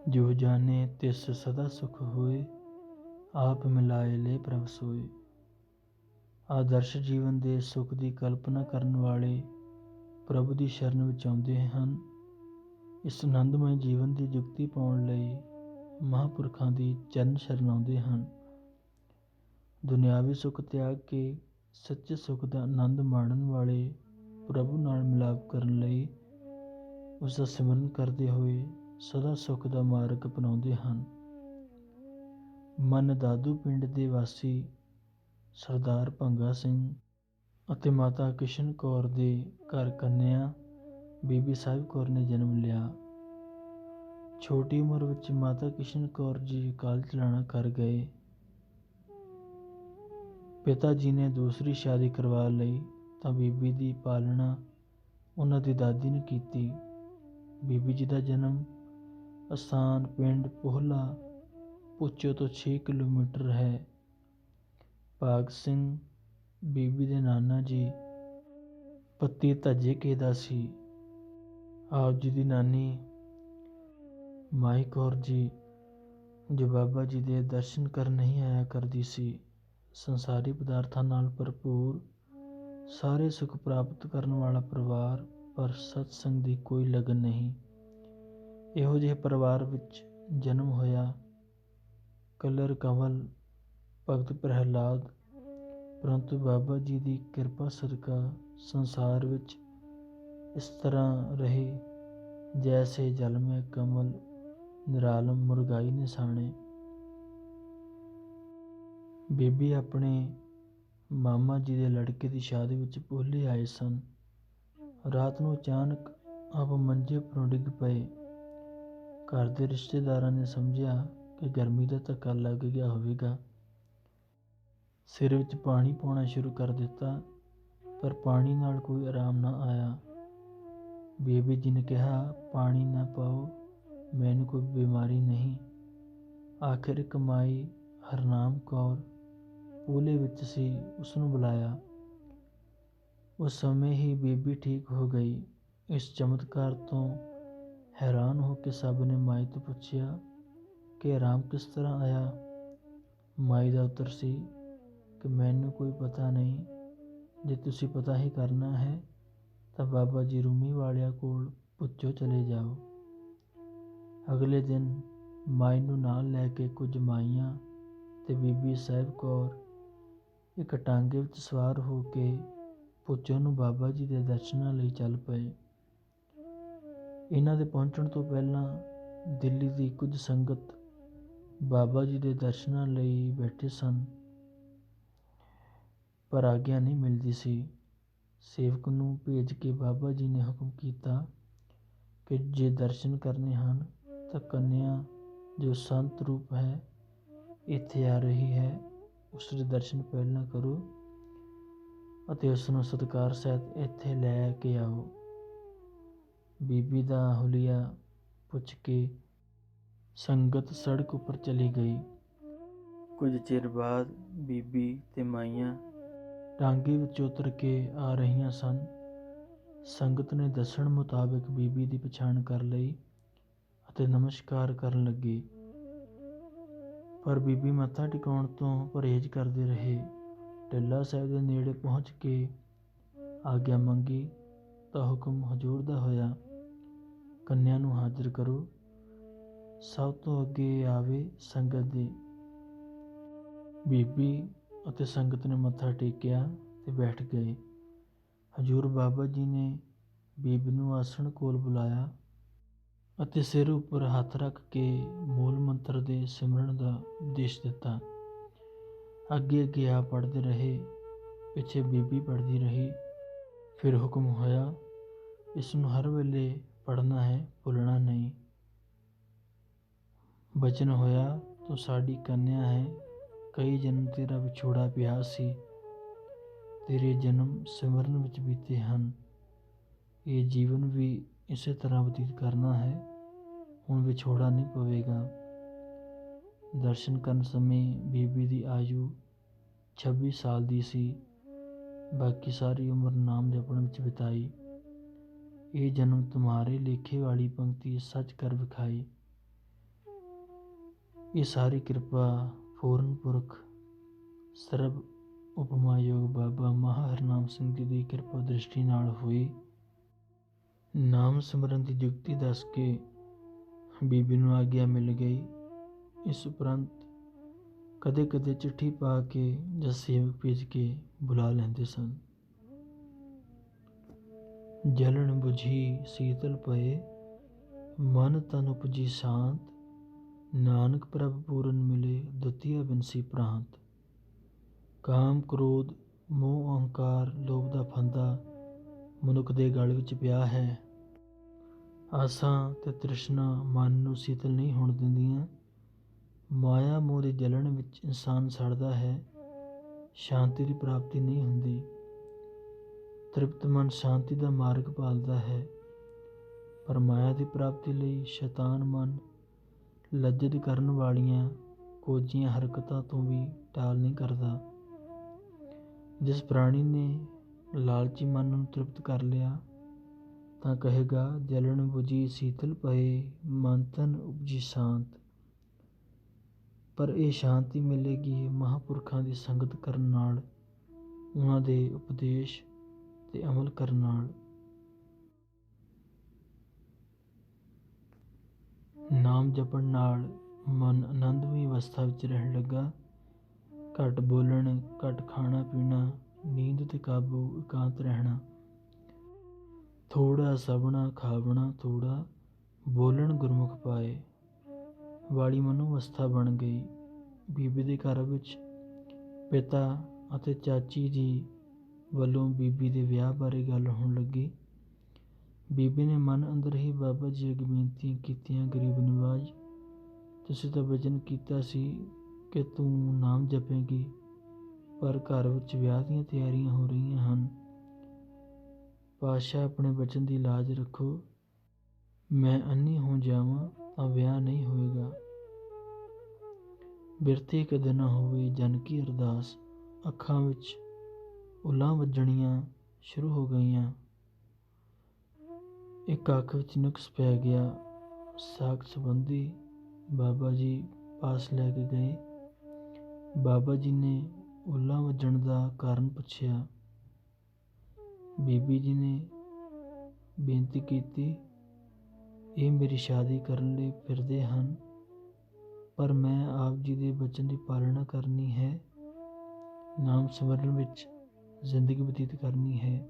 जो जाने तिस सदा सुख होए, आप मिलाए ले प्रभ सोए। ਆਦਰਸ਼ ਜੀਵਨ ਦੇ ਸੁੱਖ ਦੀ ਕਲਪਨਾ ਕਰਨ ਵਾਲੇ ਪ੍ਰਭੂ ਦੀ ਸ਼ਰਨ ਵਿੱਚ ਆਉਂਦੇ ਹਨ। ਇਸ ਆਨੰਦਮਈ ਜੀਵਨ ਦੀ ਜੁਗਤੀ ਪਾਉਣ ਲਈ ਮਹਾਂਪੁਰਖਾਂ ਦੀ ਚਰਨ ਸ਼ਰਨ ਆਉਂਦੇ ਹਨ। ਦੁਨਿਆਵੀ ਸੁੱਖ ਤਿਆਗ ਕੇ ਸੱਚੇ ਸੁੱਖ ਦਾ ਆਨੰਦ ਮਾਣਨ ਵਾਲੇ ਪ੍ਰਭੂ ਨਾਲ ਮਿਲਾਪ ਕਰਨ ਲਈ ਉਸ ਦਾ ਸਿਮਰਨ ਕਰਦੇ ਹੋਏ ਸਦਾ ਸੁੱਖ ਦਾ ਮਾਰਗ ਅਪਣਾਉਂਦੇ ਹਨ। ਮਨ ਦਾਦੂ ਪਿੰਡ ਦੇ ਵਾਸੀ ਸਰਦਾਰ ਭੰਗਾ ਸਿੰਘ ਅਤੇ ਮਾਤਾ ਕਿਸ਼ਨ ਕੌਰ ਦੇ ਘਰ ਕੰਨਿਆ ਬੀਬੀ ਸਾਹਿਬ ਕੌਰ ਨੇ ਜਨਮ ਲਿਆ। ਛੋਟੀ ਉਮਰ ਵਿੱਚ ਮਾਤਾ ਕਿਸ਼ਨ ਕੌਰ ਜੀ ਅਕਾਲ ਚਲਾਣਾ ਕਰ ਗਏ। ਪਿਤਾ ਜੀ ਨੇ ਦੂਸਰੀ ਸ਼ਾਦੀ ਕਰਵਾ ਲਈ ਤਾਂ ਬੀਬੀ ਦੀ ਪਾਲਣਾ ਉਹਨਾਂ ਦੀ ਦਾਦੀ ਨੇ ਕੀਤੀ। ਬੀਬੀ ਜੀ ਦਾ ਜਨਮ ਅਸਥਾਨ ਪਿੰਡ ਪੋਹਲਾ ਪੁੱਚੋ ਤੋਂ 6 ਕਿਲੋਮੀਟਰ ਹੈ। ਭਾਗ ਸਿੰਘ ਬੀਬੀ ਦੇ ਨਾਨਾ ਜੀ ਪੱਤੀ ਧੱਜੇ ਕੇ ਦਾ ਸੀ। ਆਪ ਜੀ ਦੀ ਨਾਨੀ ਮਾਈ ਕੌਰ ਜੀ ਜੋ ਬਾਬਾ ਜੀ ਦੇ ਦਰਸ਼ਨ ਕਰਨ ਨਹੀਂ ਆਇਆ ਕਰਦੀ ਸੀ। ਸੰਸਾਰੀ ਪਦਾਰਥਾਂ ਨਾਲ ਭਰਪੂਰ ਸਾਰੇ ਸੁੱਖ ਪ੍ਰਾਪਤ ਕਰਨ ਵਾਲਾ ਪਰਿਵਾਰ, ਪਰ ਸਤਸੰਗ ਦੀ ਕੋਈ ਲਗਨ ਨਹੀਂ। ਇਹੋ ਜਿਹੇ ਪਰਿਵਾਰ ਵਿੱਚ ਜਨਮ ਹੋਇਆ ਕਲਰ ਕੰਵਲ ਭਗਤ ਪ੍ਰਹਿਲਾਦ। ਪਰੰਤੂ ਬਾਬਾ ਜੀ ਦੀ ਕਿਰਪਾ ਸਦਕਾ ਸੰਸਾਰ ਵਿੱਚ ਇਸ ਤਰ੍ਹਾਂ ਰਹੇ ਜੈਸੇ ਜਲ ਮੈਂ ਕਮਲ ਨਿਰਾਲਮ ਮੁਰਗਾਈ ਨਿਸ਼ਾਨੇ। ਬੀਬੀ ਆਪਣੇ ਮਾਮਾ ਜੀ ਦੇ ਲੜਕੇ ਦੀ ਸ਼ਾਦੀ ਵਿੱਚ ਪੋਹਲੇ ਆਏ ਸਨ। ਰਾਤ ਨੂੰ ਅਚਾਨਕ ਆਪ ਮੰਜੇ ਉੱਪਰੋਂ ਡਿੱਗ ਪਏ। ਘਰ ਦੇ ਰਿਸ਼ਤੇਦਾਰਾਂ ਨੇ ਸਮਝਿਆ ਕਿ ਗਰਮੀ ਦਾ ਧੱਕਾ ਲੱਗ ਗਿਆ ਹੋਵੇਗਾ। ਸਿਰ ਵਿੱਚ ਪਾਣੀ ਪਾਉਣਾ ਸ਼ੁਰੂ ਕਰ ਦਿੱਤਾ, ਪਰ ਪਾਣੀ ਨਾਲ ਕੋਈ ਆਰਾਮ ਨਾ ਆਇਆ। ਬੀਬੀ ਜੀ ਨੇ ਕਿਹਾ, ਪਾਣੀ ਨਾ ਪਾਓ, ਮੈਨੂੰ ਕੋਈ ਬਿਮਾਰੀ ਨਹੀਂ। ਆਖਿਰ ਇੱਕ ਮਾਈ ਹਰਨਾਮ ਕੌਰ ਪੋਹਲੇ ਵਿੱਚ ਸੀ, ਉਸਨੂੰ ਬੁਲਾਇਆ। ਉਸ ਸਮੇਂ ਹੀ ਬੀਬੀ ਠੀਕ ਹੋ ਗਈ। ਇਸ ਚਮਤਕਾਰ ਤੋਂ ਹੈਰਾਨ ਹੋ ਕੇ ਸਭ ਨੇ ਮਾਈ ਤੋਂ ਪੁੱਛਿਆ ਕਿ ਆਰਾਮ ਕਿਸ ਤਰ੍ਹਾਂ ਆਇਆ। ਮਾਈ ਦਾ ਉੱਤਰ ਸੀ ਕਿ ਮੈਨੂੰ ਕੋਈ ਪਤਾ ਨਹੀਂ। ਜੇ ਤੁਸੀਂ ਪਤਾ ਹੀ ਕਰਨਾ ਹੈ ਤਾਂ ਬਾਬਾ ਜੀ ਰੂਮੀ ਵਾਲਿਆਂ ਕੋਲ ਪੁੱਛੋ ਚਲੇ ਜਾਓ। ਅਗਲੇ ਦਿਨ ਮਾਈ ਨੂੰ ਨਾਲ ਲੈ ਕੇ ਕੁਝ ਮਾਈਆਂ ਤੇ ਬੀਬੀ ਸਾਹਿਬ ਕੌਰ ਇੱਕ ਟਾਂਗੇ ਵਿੱਚ ਸਵਾਰ ਹੋ ਕੇ ਪੁੱਛੋ ਨੂੰ ਬਾਬਾ ਜੀ ਦੇ ਦਰਸ਼ਨਾਂ ਲਈ ਚੱਲ ਪਏ। ਇਹਨਾਂ ਦੇ ਪਹੁੰਚਣ ਤੋਂ ਪਹਿਲਾਂ ਦਿੱਲੀ ਦੀ ਕੁਝ ਸੰਗਤ ਬਾਬਾ ਜੀ ਦੇ ਦਰਸ਼ਨਾਂ ਲਈ ਬੈਠੇ ਸਨ, ਪਰ ਆਗਿਆ ਨਹੀਂ ਮਿਲਦੀ ਸੀ। ਸੇਵਕ ਨੂੰ ਭੇਜ ਕੇ ਬਾਬਾ ਜੀ ਨੇ ਹੁਕਮ ਕੀਤਾ ਕਿ ਜੇ ਦਰਸ਼ਨ ਕਰਨੇ ਹਨ ਤਾਂ ਕੰਨਿਆ ਜੋ ਸੰਤ ਰੂਪ ਹੈ ਇੱਥੇ ਆ ਰਹੀ ਹੈ, ਉਸ ਦੇ ਦਰਸ਼ਨ ਪਹਿਲਾਂ ਕਰੋ ਅਤੇ ਉਸ ਨੂੰ ਸਤਿਕਾਰ ਸਹਿਤ ਇੱਥੇ ਲੈ ਕੇ ਆਓ। ਬੀਬੀ ਦਾ ਹੁਲੀਆ ਪੁੱਛ ਕੇ ਸੰਗਤ ਸੜਕ ਉੱਪਰ ਚਲੀ ਗਈ। ਕੁਝ ਚਿਰ ਬਾਅਦ ਬੀਬੀ ਤੇ ਮਾਈਆਂ ਟਾਂਗੇ ਵਿੱਚ ਉਤਰ ਕੇ ਆ ਰਹੀਆਂ ਸਨ। ਸੰਗਤ ਨੇ ਦੱਸਣ ਮੁਤਾਬਿਕ ਬੀਬੀ ਦੀ ਪਛਾਣ ਕਰ ਲਈ ਅਤੇ ਨਮਸਕਾਰ ਕਰਨ ਲੱਗੇ, ਪਰ ਬੀਬੀ ਮੱਥਾ ਟਿਕਾਉਣ ਤੋਂ ਪਰਹੇਜ਼ ਕਰਦੇ ਰਹੇ। ਟਿੱਲਾ ਸਾਹਿਬ ਦੇ ਨੇੜੇ ਪਹੁੰਚ ਕੇ ਆਗਿਆ ਮੰਗੀ ਤਾਂ ਹੁਕਮ ਹਜ਼ੂਰ ਦਾ ਹੋਇਆ, ਕੰਨਿਆ ਨੂੰ ਹਾਜ਼ਰ ਕਰੋ। ਸਭ ਤੋਂ ਅੱਗੇ ਆਵੇ ਸੰਗਤ ਦੇ। ਬੀਬੀ ਅਤੇ ਸੰਗਤ ਨੇ ਮੱਥਾ ਟੇਕਿਆ ਤੇ ਬੈਠ ਗਏ। ਹਜ਼ੂਰ ਬਾਬਾ ਜੀ ਨੇ ਬੀਬੀ ਨੂੰ ਆਸਣ ਕੋਲ ਬੁਲਾਇਆ ਅਤੇ ਸਿਰ ਉੱਪਰ ਹੱਥ ਰੱਖ ਕੇ ਮੂਲ ਮੰਤਰ ਦੇ ਸਿਮਰਨ ਦਾ ਉਪਦੇਸ਼ ਦਿੱਤਾ। ਅੱਗੇ ਅੱਗੇ ਆਪ ਪੜ੍ਹਦੇ ਰਹੇ, ਪਿੱਛੇ ਬੀਬੀ ਪੜ੍ਹਦੀ ਰਹੀ। ਫਿਰ ਹੁਕਮ ਹੋਇਆ, ਇਸ ਨੂੰ ਹਰ ਵੇਲੇ ਪੜ੍ਹਨਾ ਹੈ, ਭੁੱਲਣਾ ਨਹੀਂ। ਬਚਨ ਹੋਇਆ, ਤੂੰ ਸਾਡੀ ਕੰਨਿਆ ਹੈ, ਕਈ ਜਨਮ ਤੇਰਾ ਵਿਛੋੜਾ ਪਿਆ ਸੀ, ਤੇਰੇ ਜਨਮ ਸਿਮਰਨ ਵਿੱਚ ਬੀਤੇ ਹਨ। ਇਹ ਜੀਵਨ ਵੀ ਇਸੇ ਤਰ੍ਹਾਂ ਬਤੀਤ ਕਰਨਾ ਹੈ, ਹੁਣ ਵਿਛੋੜਾ ਨਹੀਂ ਪਵੇਗਾ। ਦਰਸ਼ਨ ਕਰਨ ਸਮੇਂ ਬੀਬੀ ਦੀ ਆਯੂ 26 ਸਾਲ ਦੀ ਸੀ। ਬਾਕੀ ਸਾਰੀ ਉਮਰ ਨਾਮ ਜਪਣ ਵਿੱਚ ਬਿਤਾਈ। ਇਹ ਜਨਮ ਤੁਮਾਰੇ ਲੇਖੇ ਵਾਲੀ ਪੰਕਤੀ ਸੱਚ ਕਰ ਵਿਖਾਈ। ਇਹ ਸਾਰੀ ਕਿਰਪਾ ਪੂਰਨ ਪੁਰਖ ਸਰਬ ਉਪਮਾਯੋਗ ਬਾਬਾ ਮਹਾਂ ਹਰਨਾਮ ਸਿੰਘ ਜੀ ਦੀ ਕਿਰਪਾ ਦ੍ਰਿਸ਼ਟੀ ਨਾਲ ਹੋਈ। ਨਾਮ ਸਿਮਰਨ ਦੀ ਜੁਗਤੀ ਦੱਸ ਕੇ ਬੀਬੀ ਨੂੰ ਆਗਿਆ ਮਿਲ ਗਈ। ਇਸ ਉਪਰੰਤ ਕਦੇ ਕਦੇ ਚਿੱਠੀ ਪਾ ਕੇ ਜਾਂ ਸੇਵਕ ਭੇਜ ਕੇ ਬੁਲਾ ਲੈਂਦੇ ਸਨ। ਜਲਣ ਬੁਝੀ ਸੀਤਲ ਪਏ, ਮਨ ਤਨ ਉਪਜੀ ਸ਼ਾਂਤ, ਨਾਨਕ ਪ੍ਰਭ ਪੂਰਨ ਮਿਲੇ, ਦੁਤੀਆ ਬਿਨਸੀ ਪ੍ਰਾਂਤ। ਕਾਮ ਕ੍ਰੋਧ ਮੋਹ ਅਹੰਕਾਰ ਲੋਭ ਦਾ ਫੰਦਾ ਮਨੁੱਖ ਦੇ ਗਲ ਵਿੱਚ ਪਿਆ ਹੈ। ਆਸਾਂ ਤੇ ਤ੍ਰਿਸ਼ਨਾ ਮਨ ਨੂੰ ਸੀਤਲ ਨਹੀਂ ਹੋਣ ਦਿੰਦੀਆਂ। ਮਾਇਆ ਮੋਹ ਦੀ ਜਲਣ ਵਿੱਚ ਇਨਸਾਨ ਸੜਦਾ ਹੈ, ਸ਼ਾਂਤੀ ਦੀ ਪ੍ਰਾਪਤੀ ਨਹੀਂ ਹੁੰਦੀ। ਤ੍ਰਿਪਤ ਮਨ ਸ਼ਾਂਤੀ ਦਾ ਮਾਰਗ ਭਾਲਦਾ ਹੈ, ਪਰ ਮਾਇਆ ਦੀ ਪ੍ਰਾਪਤੀ ਲਈ ਸ਼ੈਤਾਨ ਮਨ ਲੱਜਤ ਕਰਨ ਵਾਲੀਆਂ ਕੋਝੀਆਂ ਹਰਕਤਾਂ ਤੋਂ ਵੀ ਟਾਲ ਨਹੀਂ ਕਰਦਾ। ਜਿਸ ਪ੍ਰਾਣੀ ਨੇ ਲਾਲਚੀ ਮਨ ਨੂੰ ਤ੍ਰਿਪਤ ਕਰ ਲਿਆ ਤਾਂ ਕਹੇਗਾ, ਜਲਣ ਬੁਝੀ ਸੀਤਲ ਪਏ, ਮਨ ਤਨ ਉਪਜੀ ਸ਼ਾਂਤ। ਪਰ ਇਹ ਸ਼ਾਂਤੀ ਮਿਲੇਗੀ ਮਹਾਂਪੁਰਖਾਂ ਦੀ ਸੰਗਤ ਕਰਨ ਨਾਲ, ਉਹਨਾਂ ਦੇ ਉਪਦੇਸ਼ ਤੇ ਅਮਲ ਕਰਨ ਨਾਲ। ਨਾਮ ਜਪਣ ਨਾਲ ਮਨ ਆਨੰਦਮਈ ਅਵਸਥਾ ਵਿੱਚ ਰਹਿਣ ਲੱਗਾ। ਘੱਟ ਬੋਲਣ, ਘੱਟ ਖਾਣਾ ਪੀਣਾ, ਨੀਂਦ ਤੇ ਕਾਬੂ, ਇਕਾਂਤ ਰਹਿਣਾ। ਥੋੜਾ ਸਭਣਾ ਖਾਵਣਾ ਥੋੜਾ, ਬੋਲਣ ਗੁਰਮੁਖ ਪਾਏ। ਵਾਲੀ ਮਨੋ ਅਵਸਥਾ ਬਣ ਗਈ। ਬੀਬੀ ਦੇ ਘਰ ਵਿੱਚ ਪਿਤਾ ਅਤੇ ਚਾਚੀ ਜੀ ਵੱਲੋਂ ਬੀਬੀ ਦੇ ਵਿਆਹ ਬਾਰੇ ਗੱਲ ਹੋਣ ਲੱਗੀ। ਬੀਬੀ ਨੇ ਮਨ ਅੰਦਰ ਹੀ ਬਾਬਾ ਜੀ ਅੱਗੇ ਬੇਨਤੀਆਂ ਕੀਤੀਆਂ, ਗਰੀਬ ਨਿਵਾਜ, ਤੁਸੀਂ ਤਾਂ ਵਚਨ ਕੀਤਾ ਸੀ ਕਿ ਤੂੰ ਨਾਮ ਜਪੇਂਗੀ, ਪਰ ਘਰ ਵਿੱਚ ਵਿਆਹ ਦੀਆਂ ਤਿਆਰੀਆਂ ਹੋ ਰਹੀਆਂ ਹਨ। ਪਾਤਸ਼ਾਹ ਆਪਣੇ ਵਚਨ ਦੀ ਲਾਜ ਰੱਖੋ। ਮੈਂ ਅੰਨੀ ਹੋ ਜਾਵਾਂ ਤਾਂ ਵਿਆਹ ਨਹੀਂ ਹੋਏਗਾ। ਬਿਰਤੀ ਕਦੇ ਨਾ ਹੋਵੇ ਜਨ ਕੀ ਅਰਦਾਸ। ਅੱਖਾਂ ਵਿੱਚ ਉੱਲਾਂ ਵੱਜਣੀਆਂ ਸ਼ੁਰੂ ਹੋ ਗਈਆਂ। ਇੱਕ ਅੱਖ ਵਿੱਚ ਨੁਕਸ ਪੈ ਗਿਆ। ਸਾਕ ਸੰਬੰਧੀ ਬਾਬਾ ਜੀ ਪਾਸ ਲੈ ਕੇ ਗਏ। ਬਾਬਾ ਜੀ ਨੇ ਉੱਲਾਂ ਵੱਜਣ ਦਾ ਕਾਰਨ ਪੁੱਛਿਆ। ਬੀਬੀ ਜੀ ਨੇ ਬੇਨਤੀ ਕੀਤੀ, ਇਹ ਮੇਰੀ ਸ਼ਾਦੀ ਕਰਨ ਲਈ ਫਿਰਦੇ ਹਨ, ਪਰ ਮੈਂ ਆਪ ਜੀ ਦੇ ਬਚਨ ਦੀ ਪਾਲਣਾ ਕਰਨੀ ਹੈ, ਨਾਮ ਸਿਮਰਨ ਵਿੱਚ ਜ਼ਿੰਦਗੀ ਬਤੀਤ ਕਰਨੀ ਹੈ।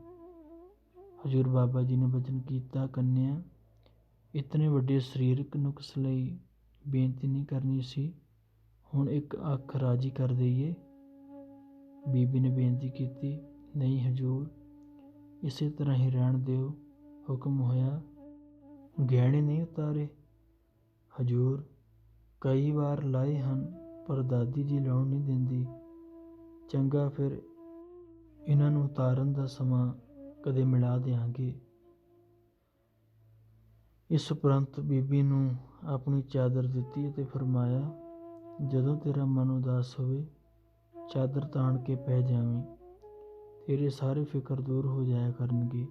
ਹਜ਼ੂਰ ਬਾਬਾ ਜੀ ਨੇ ਬਚਨ ਕੀਤਾ, ਕੰਨਿਆ, ਇਤਨੇ ਵੱਡੇ ਸਰੀਰਕ ਨੁਕਸ ਲਈ ਬੇਨਤੀ ਨਹੀਂ ਕਰਨੀ ਸੀ, ਹੁਣ ਇੱਕ ਅੱਖ ਰਾਜੀ ਕਰ ਦਈਏ। ਬੀਬੀ ਨੇ ਬੇਨਤੀ ਕੀਤੀ, ਨਹੀਂ ਹਜ਼ੂਰ, ਇਸੇ ਤਰ੍ਹਾਂ ਹੀ ਰਹਿਣ ਦਿਓ। ਹੁਕਮ ਹੋਇਆ, ਗਹਿਣੇ ਨਹੀਂ ਉਤਾਰੇ। ਹਜ਼ੂਰ, ਕਈ ਵਾਰ ਲਾਏ ਹਨ, ਪਰ ਦਾਦੀ ਜੀ ਲਾਉਣ ਨਹੀਂ ਦਿੰਦੀ। ਚੰਗਾ, ਫਿਰ ਇਹਨਾਂ ਨੂੰ ਉਤਾਰਨ ਦਾ ਸਮਾਂ ਕਦੇ ਮਿਲਾ ਦਿਆਂਗੇ। ਇਸ ਉਪਰੰਤ ਬੀਬੀ ਨੂੰ ਆਪਣੀ ਚਾਦਰ ਦਿੱਤੀ ਅਤੇ ਫਰਮਾਇਆ, ਜਦੋਂ ਤੇਰਾ ਮਨ ਉਦਾਸ ਹੋਵੇ, ਚਾਦਰ ਤਾਣ ਕੇ ਪੈ ਜਾਵੀਂ, ਤੇਰੇ ਸਾਰੇ ਫਿਕਰ ਦੂਰ ਹੋ ਜਾਇਆ ਕਰਨਗੇ।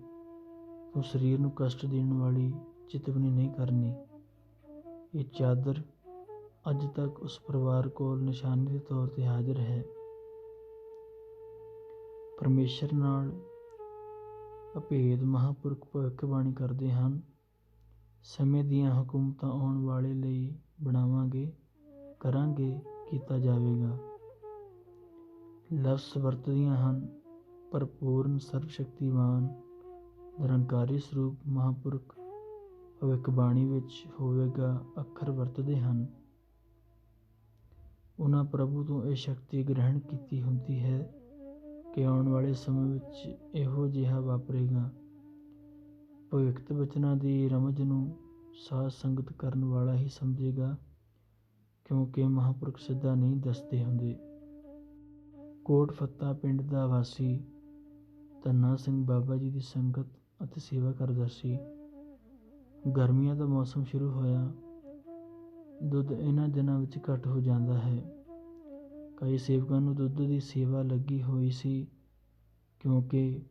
ਤੂੰ ਸਰੀਰ ਨੂੰ ਕਸ਼ਟ ਦੇਣ ਵਾਲੀ ਚਿਤਵਨੀ ਨਹੀਂ ਕਰਨੀ। ਇਹ ਚਾਦਰ ਅੱਜ ਤੱਕ ਉਸ ਪਰਿਵਾਰ ਕੋਲ ਨਿਸ਼ਾਨੀ ਦੇ ਤੌਰ 'ਤੇ ਹਾਜ਼ਰ ਹੈ। ਪਰਮੇਸ਼ਰ ਨਾਲ ਅਭੇਦ ਮਹਾਂਪੁਰਖ ਭਵਿੱਖਬਾਣੀ ਕਰਦੇ ਹਨ। ਸਮੇਂ ਦੀਆਂ ਹਕੂਮਤਾਂ ਆਉਣ ਵਾਲੇ ਲਈ ਬਣਾਵਾਂਗੇ, ਕਰਾਂਗੇ, ਕੀਤਾ ਜਾਵੇਗਾ। ਲਫ਼ਜ਼ ਵਰਤਦੀਆਂ ਹਨ, ਪਰ ਪੂਰਨ ਸਰਬ ਸ਼ਕਤੀਮਾਨ ਨਿਰੰਕਾਰੀ ਸਰੂਪ ਮਹਾਂਪੁਰਖ ਭਵਿੱਖਬਾਣੀ ਵਿੱਚ ਹੋਵੇਗਾ ਅੱਖਰ ਵਰਤਦੇ ਹਨ। ਉਹਨਾਂ ਪ੍ਰਭੂ ਤੋਂ ਇਹ ਸ਼ਕਤੀ ਗ੍ਰਹਿਣ ਕੀਤੀ ਹੁੰਦੀ ਹੈ ਕਿ ਆਉਣ ਵਾਲੇ ਸਮੇਂ ਵਿੱਚ ਇਹੋ ਜਿਹਾ ਵਾਪਰੇਗਾ। ਭਵਿੱਖਤ ਬਚਨਾਂ ਦੀ ਰਮਜ ਨੂੰ ਸਾਧ ਸੰਗਤ ਕਰਨ ਵਾਲਾ ਹੀ ਸਮਝੇਗਾ, ਕਿਉਂਕਿ ਮਹਾਂਪੁਰਖ ਸਿੱਧਾ ਨਹੀਂ ਦੱਸਦੇ ਹੁੰਦੇ। ਕੋਟ ਫੱਤਾ ਪਿੰਡ ਦਾ ਵਾਸੀ ਧੰਨਾ ਸਿੰਘ ਬਾਬਾ ਜੀ ਦੀ ਸੰਗਤ ਅਤੇ ਸੇਵਾ ਕਰਦਾ ਸੀ। ਗਰਮੀਆਂ ਦਾ ਮੌਸਮ ਸ਼ੁਰੂ ਹੋਇਆ। ਦੁੱਧ ਇਹਨਾਂ ਦਿਨਾਂ ਵਿੱਚ ਘੱਟ ਹੋ ਜਾਂਦਾ ਹੈ। ਕਈ ਸੇਵਕਾਂ ਨੂੰ ਦੁੱਧ ਦੀ ਸੇਵਾ ਲੱਗੀ ਹੋਈ ਸੀ, ਕਿਉਂਕਿ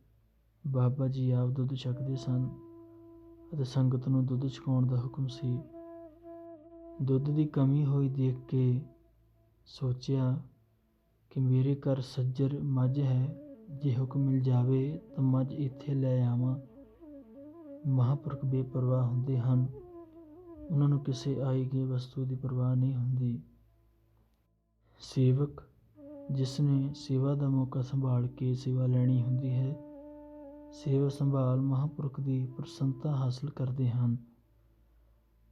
ਬਾਬਾ ਜੀ ਆਪ ਦੁੱਧ ਛਕਦੇ ਸਨ ਅਤੇ ਸੰਗਤ ਨੂੰ ਦੁੱਧ ਛਕਾਉਣ ਦਾ ਹੁਕਮ ਸੀ। ਦੁੱਧ ਦੀ ਕਮੀ ਹੋਈ ਦੇਖ ਕੇ ਸੋਚਿਆ ਕਿ ਮੇਰੇ ਘਰ ਸੱਜਰ ਮੱਝ ਹੈ, ਜੇ ਹੁਕਮ ਮਿਲ ਜਾਵੇ ਤਾਂ ਮੱਝ ਇੱਥੇ ਲੈ ਆਵਾਂ। ਮਹਾਂਪੁਰਖ ਬੇਪਰਵਾਹ ਹੁੰਦੇ ਹਨ, ਉਹਨਾਂ ਨੂੰ ਕਿਸੇ ਆਈ ਗਈ ਵਸਤੂ ਦੀ ਪਰਵਾਹ ਨਹੀਂ ਹੁੰਦੀ। ਸੇਵਕ ਜਿਸ ਨੇ ਸੇਵਾ ਦਾ ਮੌਕਾ ਸੰਭਾਲ ਕੇ ਸੇਵਾ ਲੈਣੀ ਹੁੰਦੀ ਹੈ, ਸੇਵਾ ਸੰਭਾਲ ਮਹਾਂਪੁਰਖ ਦੀ ਪ੍ਰਸੰਨਤਾ ਹਾਸਲ ਕਰਦੇ ਹਨ।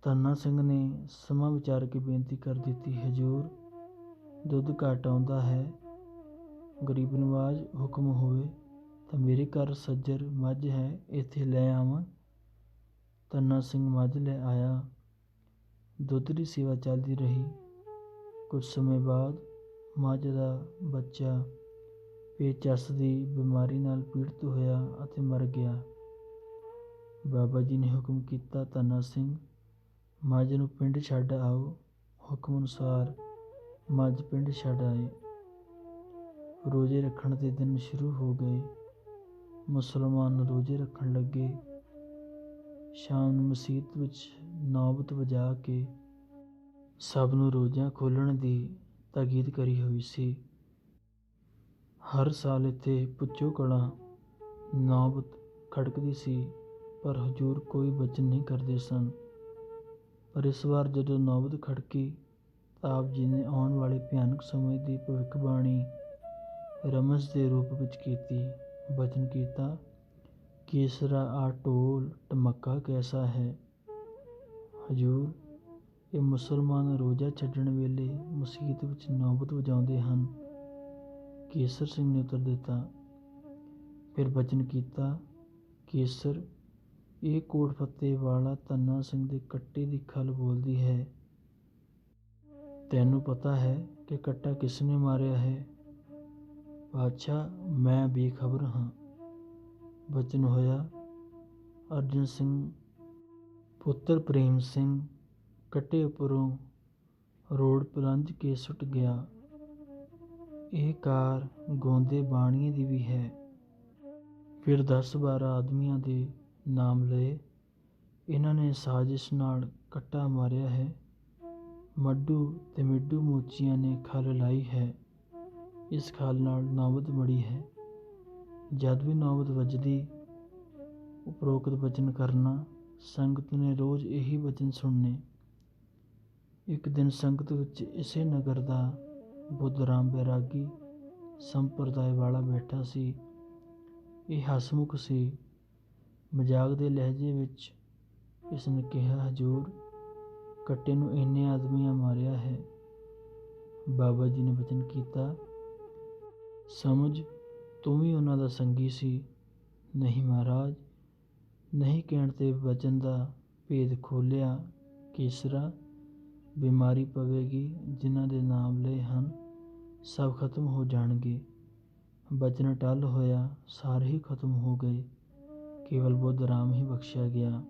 ਧੰਨਾ ਸਿੰਘ ਨੇ ਸਮਾਂ ਵਿਚਾਰ ਕੇ ਬੇਨਤੀ ਕਰ ਦਿੱਤੀ, ਹਜ਼ੂਰ, ਦੁੱਧ ਘੱਟ ਆਉਂਦਾ ਹੈ, ਗਰੀਬ ਨਵਾਜ਼ ਹੁਕਮ ਹੋਵੇ ਤਾਂ ਮੇਰੇ ਘਰ ਸੱਜਰ ਮੱਝ ਹੈ, ਇੱਥੇ ਲੈ ਆਵਾਂ। ਧੰਨਾ ਸਿੰਘ ਮੱਝ ਲੈ ਆਇਆ। ਦੁੱਧ ਦੀ ਸੇਵਾ ਚੱਲਦੀ ਰਹੀ। ਕੁਝ ਸਮੇਂ ਬਾਅਦ ਮੱਝ ਦਾ ਬੱਚਾ ਪੇਚਸ ਦੀ ਬਿਮਾਰੀ ਨਾਲ ਪੀੜਤ ਹੋਇਆ ਅਤੇ ਮਰ ਗਿਆ। ਬਾਬਾ ਜੀ ਨੇ ਹੁਕਮ ਕੀਤਾ, ਧੰਨਾ ਸਿੰਘ, ਮੱਝ ਨੂੰ ਪਿੰਡ ਛੱਡ ਆਓ। ਹੁਕਮ ਅਨੁਸਾਰ ਮੱਝ ਪਿੰਡ ਛੱਡ ਆਏ। ਰੋਜ਼ੇ ਰੱਖਣ ਦੇ ਦਿਨ ਸ਼ੁਰੂ ਹੋ ਗਏ। ਮੁਸਲਮਾਨ ਰੋਜ਼ੇ ਰੱਖਣ ਲੱਗੇ। ਸ਼ਾਮ ਨੂੰ ਮਸੀਤ ਵਿੱਚ ਨੌਬਤ ਵਜਾ ਕੇ ਸਭ ਨੂੰ ਰੋਜ਼ਿਆਂ ਖੋਲ੍ਹਣ ਦੀ ਤਾਕੀਦ ਕਰੀ ਹੋਈ ਸੀ। ਹਰ ਸਾਲ ਇੱਥੇ ਪੁੱਚੋ ਕਲਾਂ ਨੌਬਤ ਖੜਕਦੀ ਸੀ, ਪਰ ਹਜ਼ੂਰ ਕੋਈ ਬਚਨ ਨਹੀਂ ਕਰਦੇ ਸਨ। ਪਰ ਇਸ ਵਾਰ ਜਦੋਂ ਨੌਬਤ ਖੜਕੀ ਤਾਂ ਆਪ ਜੀ ਨੇ ਆਉਣ ਵਾਲੇ ਭਿਆਨਕ ਸਮੇਂ ਦੀ ਭਵਿੱਖਬਾਣੀ ਰਮਜ਼ ਦੇ ਰੂਪ ਵਿੱਚ ਕੀਤੀ। ਬਚਨ ਕੀਤਾ, ਕੇਸਰਾ ਆ ਢੋਲ ਢਮੱਕਾ ਕੈਸਾ ਹੈ। ਹਜ਼ੂਰ, ਇਹ ਮੁਸਲਮਾਨ ਰੋਜ਼ਾ ਛੱਡਣ ਵੇਲੇ ਮਸੀਤ ਵਿੱਚ ਨੌਬਤ ਵਜਾਉਂਦੇ ਹਨ। ਕੇਸਰ ਸਿੰਘ ਨੇ ਉੱਤਰ ਦਿੱਤਾ। ਫਿਰ ਬਚਨ ਕੀਤਾ, ਕੇਸਰ, ਇਹ ਕੋਟ ਫੱਤੇ ਵਾਲਾ ਧੰਨਾ ਸਿੰਘ ਦੇ ਕੱਟੇ ਦੀ ਖੱਲ ਬੋਲਦੀ ਹੈ। ਤੈਨੂੰ ਪਤਾ ਹੈ ਕਿ ਕੱਟਾ ਕਿਸ ਨੇ ਮਾਰਿਆ ਹੈ? ਬਾਦਸ਼ਾਹ, ਮੈਂ ਬੇਖਬਰ ਹਾਂ। ਬਚਨ ਹੋਇਆ, ਅਰਜਨ ਸਿੰਘ ਪੁੱਤਰ ਪ੍ਰੇਮ ਸਿੰਘ ਕੱਟੇ ਉੱਪਰੋਂ ਰੋੜ ਪਲੰਘ ਕੇ ਸੁੱਟ ਗਿਆ। ਇਹ ਕਾਰ ਗੋਂਦੇ ਬਾਣੀਏ ਦੀ ਵੀ ਹੈ। ਫਿਰ 10-12 ਆਦਮੀਆਂ ਦੇ ਨਾਮ ਲਏ। ਇਹਨਾਂ ਨੇ ਸਾਜ਼ਿਸ਼ ਨਾਲ ਕੱਟਾ ਮਾਰਿਆ ਹੈ। ਮੱਡੂ ਤੇ ਮਿੱਡੂ ਮੋਚੀਆਂ ਨੇ ਖੱਲ ਲਾਈ ਹੈ। ਇਸ ਖੱਲ ਨਾਲ ਨੌਬਤ ਮੜੀ ਹੈ। ਜਦ ਵੀ ਨੌਬਤ ਵੱਜਦੀ, ਉਪਰੋਕਤ ਬਚਨ ਕਰਨਾ। ਸੰਗਤ ਨੇ ਰੋਜ਼ ਇਹੀ ਬਚਨ ਸੁਣਨੇ। ਇੱਕ ਦਿਨ ਸੰਗਤ ਵਿੱਚ ਇਸੇ ਨਗਰ ਦਾ ਬੁੱਧ ਰਾਮ ਬੈਰਾਗੀ ਸੰਪਰਦਾਇ ਵਾਲਾ ਬੈਠਾ ਸੀ। ਇਹ ਹਸਮੁਖ ਸੀ। ਮਜ਼ਾਕ ਦੇ ਲਹਿਜੇ ਵਿੱਚ ਇਸ ਨੇ ਕਿਹਾ, ਹਜ਼ੂਰ, ਕੱਟੇ ਨੂੰ ਇੰਨੇ ਆਦਮੀਆਂ ਮਾਰਿਆ ਹੈ। ਬਾਬਾ ਜੀ ਨੇ ਬਚਨ ਕੀਤਾ, ਸਮਝ ਤੂੰ ਵੀ ਉਹਨਾਂ ਦਾ ਸੰਗੀ ਸੀ। ਨਹੀਂ ਮਹਾਰਾਜ, ਨਹੀਂ ਕਹਿਣ ਤੇ ਬਚਨ ਦਾ ਭੇਦ ਖੋਲ੍ਹਿਆ। ਕੇਸਰਾ, ਬਿਮਾਰੀ ਪਵੇਗੀ, ਜਿਨ੍ਹਾਂ ਦੇ ਨਾਮ ਲਏ ਹਨ ਸਭ ਖਤਮ ਹੋ ਜਾਣਗੇ। ਬਚਨ ਟਲ ਹੋਇਆ, ਸਾਰੇ ਹੀ ਖਤਮ ਹੋ ਗਏ। ਕੇਵਲ ਬੁੱਧ ਰਾਮ ਹੀ ਬਖਸ਼ਿਆ ਗਿਆ।